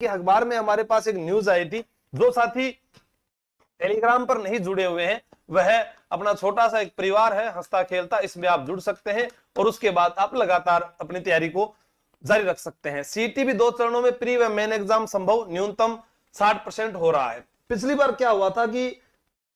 के अखबार में हमारे पास एक न्यूज आई थी। जो साथी टेलीग्राम पर नहीं जुड़े हुए हैं, वह अपना छोटा सा एक परिवार है हंसता खेलता, इसमें आप जुड़ सकते हैं और उसके बाद आप लगातार अपनी तैयारी को जारी रख सकते हैं। सीटी भी 2 चरणों में प्री व मेन एग्जाम संभव, न्यूनतम 60% हो रहा है। पिछली बार क्या हुआ था कि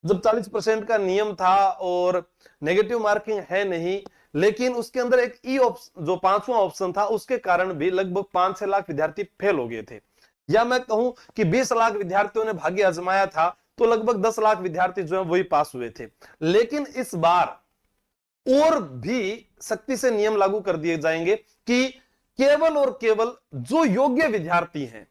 जब 40% का नियम था और नेगेटिव मार्किंग है नहीं, लेकिन उसके अंदर एक ई ऑप्शन जो 5वां ऑप्शन था, उसके कारण भी लगभग 5-6 लाख विद्यार्थी फेल हो गए थे। या मैं कहूं कि 20 लाख विद्यार्थियों ने भाग्य आजमाया था, तो लगभग 10 लाख विद्यार्थी जो है वही पास हुए थे। लेकिन इस बार और भी सख्ती से नियम लागू कर दिए जाएंगे कि केवल और केवल जो योग्य विद्यार्थी हैं,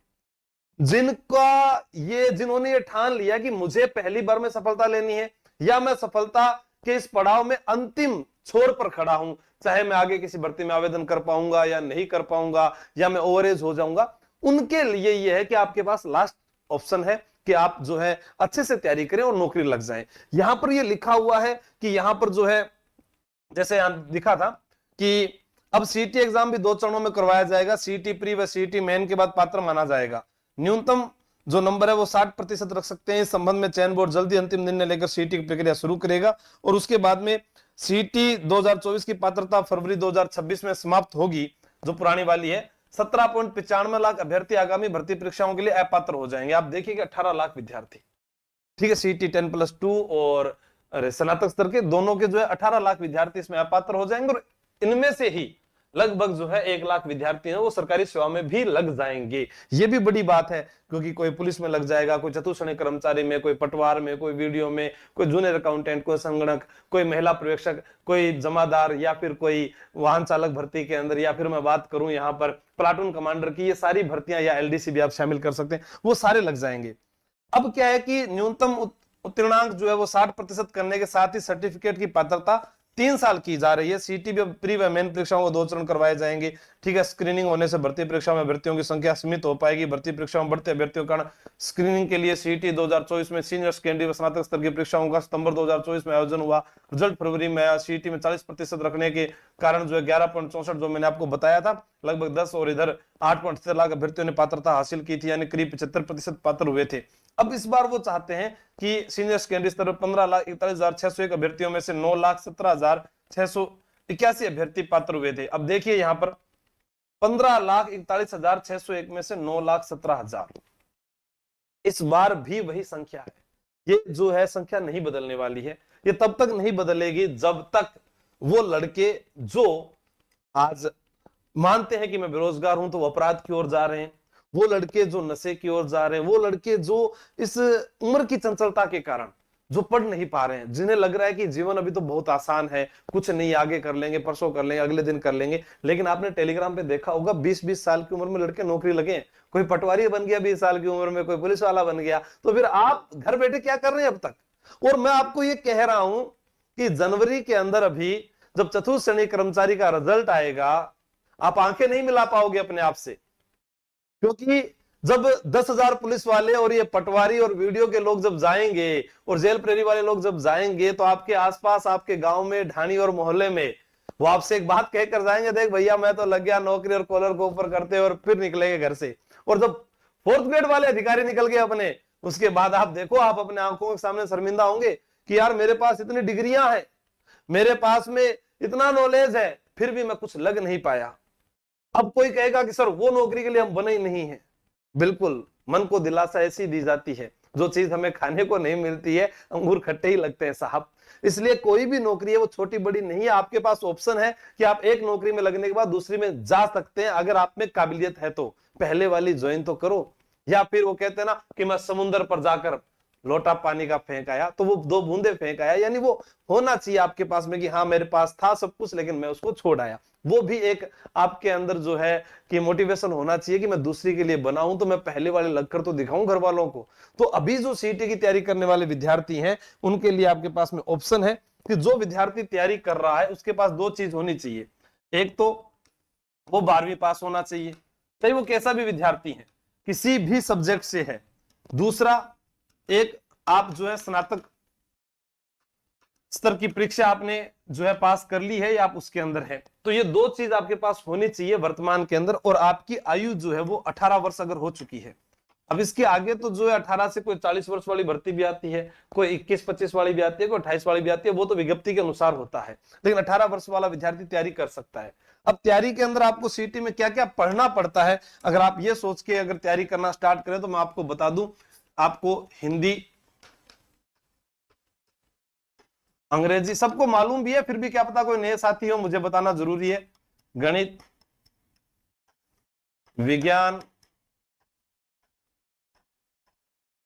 जिन्होंने ये ठान लिया कि मुझे पहली बार में सफलता लेनी है, या मैं सफलता के इस पड़ाव में अंतिम छोर पर खड़ा हूं, चाहे मैं आगे किसी भर्ती में आवेदन कर पाऊंगा या नहीं कर पाऊंगा, या मैं ओवरेज हो जाऊंगा, उनके लिए यह है कि आपके पास लास्ट ऑप्शन है कि आप जो है अच्छे से तैयारी करें और नौकरी लग जाए। यहां पर यह लिखा हुआ है कि यहां पर जो है, जैसे यहां दिखा था कि अब सीटी एग्जाम भी 2 चरणों में करवाया जाएगा। सीटी प्री व सीटी मेन के बाद पात्र माना जाएगा। न्यूनतम जो नंबर है वो 60% रख सकते हैं। इस संबंध में चयन बोर्ड जल्दी अंतिम निर्णय लेकर सीटी की प्रक्रिया शुरू करेगा और उसके बाद में सीटी 2024 की पात्रता फरवरी 2026 में समाप्त होगी, जो पुरानी वाली है। 17.95 लाख अभ्यर्थी आगामी भर्ती परीक्षाओं के लिए अपात्र हो जाएंगे। आप देखिए 18 लाख विद्यार्थी, ठीक है, सीटी 10+2 और स्नातक स्तर के दोनों के जो है 18 लाख विद्यार्थी इसमें अपात्र हो जाएंगे और इनमें से ही लगभग जो है 1 लाख विद्यार्थी हैं वो सरकारी सेवा में भी लग जाएंगे। ये भी बड़ी बात है, क्योंकि कोई पुलिस में लग जाएगा, कोई चतुश्रेणी कर्मचारी में, कोई पटवार में, कोई वीडियो में, कोई जूनियर अकाउंटेंट, कोई संगणक, कोई महिला पर्यवेक्षक, कोई जमादार, या फिर कोई वाहन चालक भर्ती के अंदर, या फिर मैं बात करूं यहाँ पर प्लाटून कमांडर की, ये सारी भर्तियां या एलडीसी भी आप शामिल कर सकते हैं, वो सारे लग जाएंगे। अब क्या है कि न्यूनतम उत्तीर्णांक जो है वो 60% करने के साथ ही सर्टिफिकेट की पात्रता 3 साल की जा रही है। सीटी भी प्री व मेन परीक्षाओं को 2 चरण करवाए जाएंगे, ठीक है। स्क्रीनिंग होने से भर्ती परीक्षाओं में अभ्यर्थियों की संख्या सीमित हो पाएगी। भर्ती परीक्षाओं में बढ़ते अभ्यर्थियों का स्क्रीनिंग के लिए सीटी 2024 में सीनियर सेकेंडरी व स्नातक स्तर की परीक्षाओं का सितंबर 2024 में आयोजन हुआ। रिजल्ट फरवरी में आया। सीटी में 40% रखने के कारण जो है 11.64 जो मैंने आपको बताया था, लगभग 10 और इधर 8.70 लाख अभ्यर्थियों ने पात्रता हासिल की थी, यानी करीब 75% पात्र हुए थे। अब इस बार वो चाहते हैं कि सीनियर सेकेंडरी स्तर पर 15,41,601 अभ्यर्थियों में से 9,17,681 अभ्यर्थी पात्र हुए थे। अब देखिए यहां पर 15,41,601 में से 9,17,000, इस बार भी वही संख्या है। ये जो है संख्या नहीं बदलने वाली है। ये तब तक नहीं बदलेगी जब तक वो लड़के जो आज मानते हैं कि मैं बेरोजगार हूं तो वो अपराध की ओर जा रहे हैं, वो लड़के जो नशे की ओर जा रहे हैं, वो लड़के जो इस उम्र की चंचलता के कारण जो पढ़ नहीं पा रहे हैं, जिन्हें लग रहा है कि जीवन अभी तो बहुत आसान है, कुछ नहीं, आगे कर लेंगे, परसों कर लेंगे, अगले दिन कर लेंगे। लेकिन आपने टेलीग्राम पे देखा होगा 20-20 साल की उम्र में लड़के नौकरी लगे, कोई पटवारी बन गया 20 साल की उम्र में, कोई पुलिस वाला बन गया। तो फिर आप घर बैठे क्या कर रहे हैं अब तक? और मैं आपको ये कह रहा हूं कि जनवरी के अंदर अभी जब चतुर्थ श्रेणी कर्मचारी का रिजल्ट आएगा, आप आंखें नहीं मिला पाओगे अपने आप से, क्योंकि जब 10,000 पुलिस वाले और ये पटवारी और वीडियो के लोग जब जाएंगे और जेल प्रेरी वाले लोग जब जाएंगे, तो आपके आसपास, आपके गांव में, ढाणी और मोहल्ले में वो आपसे एक बात कहकर जाएंगे, देख भैया मैं तो लग गया नौकरी, और कॉलर को ऊपर करते और फिर निकलेंगे घर से। और जब 4th ग्रेड वाले अधिकारी निकल गए अपने, उसके बाद आप देखो, आप अपने आंखों के सामने शर्मिंदा होंगे कि यार मेरे पास इतनी डिग्रियां हैं, मेरे पास में इतना नॉलेज है, फिर भी मैं कुछ लग नहीं पाया। अब कोई कहेगा कि सर वो नौकरी के लिए हम बने ही नहीं है। बिल्कुल, मन को दिलासा ऐसी दी जाती है, जो चीज हमें खाने को नहीं मिलती है, अंगूर खट्टे ही लगते हैं साहब। इसलिए कोई भी नौकरी है वो छोटी बड़ी नहीं है। आपके पास ऑप्शन है कि आप एक नौकरी में लगने के बाद दूसरी में जा सकते हैं, अगर आप में काबिलियत है तो। पहले वाली ज्वाइन तो करो। या फिर वो कहते हैं ना कि मैं समुद्र पर जाकर लोटा पानी का फेंक आया, तो वो 2 बूंदे फेंक आया, यानी वो होना चाहिए आपके पास में कि हाँ मेरे पास था सब कुछ, लेकिन मैं उसको छोड़ आया। वो भी एक आपके अंदर जो है कि मोटिवेशन होना चाहिए कि मैं दूसरी के लिए बना हूं, तो मैं पहले वाले लगकर तो दिखाऊं घर वालों को। तो अभी जो सीटी की तैयारी करने वाले विद्यार्थी हैं, उनके लिए आपके पास में ऑप्शन है कि जो विद्यार्थी तैयारी कर रहा है उसके पास 2 चीज होनी चाहिए। एक तो वो 12वीं पास होना चाहिए, चाहे वो कैसा भी विद्यार्थी है, किसी भी सब्जेक्ट से है। दूसरा, एक आप जो है स्तर की परीक्षा आपने जो है पास कर ली है या आप उसके अंदर है, तो ये दो चीज आपके पास होनी चाहिए वर्तमान के अंदर, और आपकी आयु जो है वो 18 वर्ष अगर हो चुकी है। अब इसके आगे तो जो है 18 से कोई 40 वर्ष वाली भर्ती भी आती है, कोई 21-25 वाली भी आती है, कोई 28 वाली भी आती है, वो तो विज्ञप्ति के अनुसार होता है, लेकिन 18 वर्ष वाला विद्यार्थी तैयारी कर सकता है। अब तैयारी के अंदर आपको सीटी में क्या क्या पढ़ना पड़ता है, अगर आप ये सोच के अगर तैयारी करना स्टार्ट करें तो मैं आपको बता दूं, आपको हिंदी, अंग्रेजी सबको मालूम भी है, फिर भी क्या पता कोई नए साथी हो, मुझे बताना जरूरी है। गणित, विज्ञान,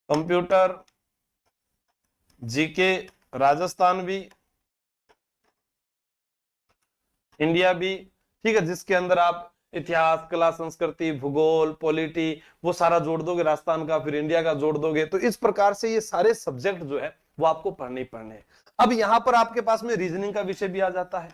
कंप्यूटर, जीके, राजस्थान भी, इंडिया भी, ठीक है, जिसके अंदर आप इतिहास, कला, संस्कृति, भूगोल, पॉलिटी वो सारा जोड़ दोगे, राजस्थान का, फिर इंडिया का जोड़ दोगे, तो इस प्रकार से ये सारे सब्जेक्ट जो है वो आपको पढ़ने ही पढ़ने हैं। अब यहां पर आपके पास में रीजनिंग का विषय भी आ जाता है,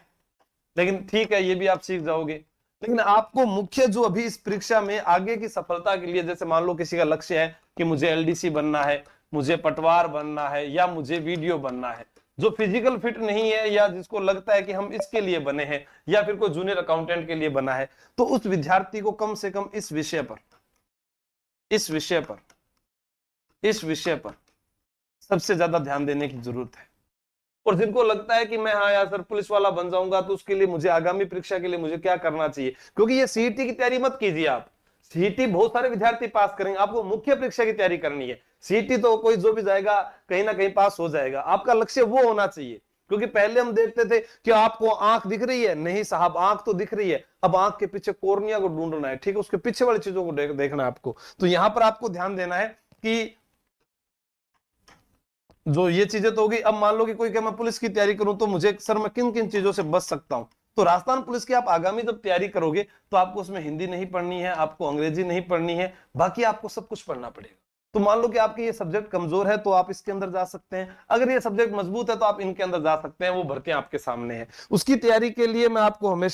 लेकिन ठीक है ये भी आप सीख जाओगे, लेकिन आपको मुख्य जो अभी इस परीक्षा में आगे की सफलता के लिए, जैसे मान लो किसी का लक्ष्य है कि मुझे एलडीसी बनना है, मुझे पटवार बनना है, या मुझे वीडियो बनना है, जो फिजिकल फिट नहीं है या जिसको लगता है कि हम इसके लिए बने हैं, या फिर कोई जूनियर अकाउंटेंट के लिए बना है, तो उस विद्यार्थी को कम से कम इस विषय पर सबसे ज्यादा ध्यान देने की जरूरत है। और जिनको लगता है कि मैं हाँ यार सर पुलिस वाला बन जाऊंगा, तो उसके लिए मुझे आगामी परीक्षा के लिए मुझे क्या करना चाहिए, क्योंकि ये सीईटी की तैयारी मत कीजिए आप, सीईटी बहुत सारे विद्यार्थी पास करेंगे, आपको मुख्य परीक्षा की तैयारी करनी है। सीईटी तो कोई जो भी जाएगा कहीं ना कहीं पास हो जाएगा, आपका लक्ष्य वो होना चाहिए। क्योंकि पहले हम देखते थे कि आपको आंख दिख रही है, नहीं साहब आंख तो दिख रही है, अब आंख के पीछे कोर्निया को ढूंढना है, ठीक है, उसके पीछे वाली चीजों को देखना है आपको। तो यहां पर आपको ध्यान देना है कि जो ये चीजें तो होगी। अब मान लो कि कोई कहे मैं पुलिस की तैयारी करूं, तो मुझे सर मैं किन किन चीजों से बच सकता हूं, तो राजस्थान पुलिस की आप आगामी जब तैयारी करोगे तो आपको उसमें हिंदी नहीं पढ़नी है, आपको अंग्रेजी नहीं पढ़नी है, बाकी आपको सब कुछ पढ़ना पड़ेगा। तो मान लो कि आपके ये सब्जेक्ट कमजोर है तो आप इसके अंदर जा सकते हैं, अगर ये सब्जेक्ट मजबूत है तो आप इनके अंदर जा सकते हैं, वो भर्तियां आपके सामने है। उसकी तैयारी के लिए मैं आपको हमेशा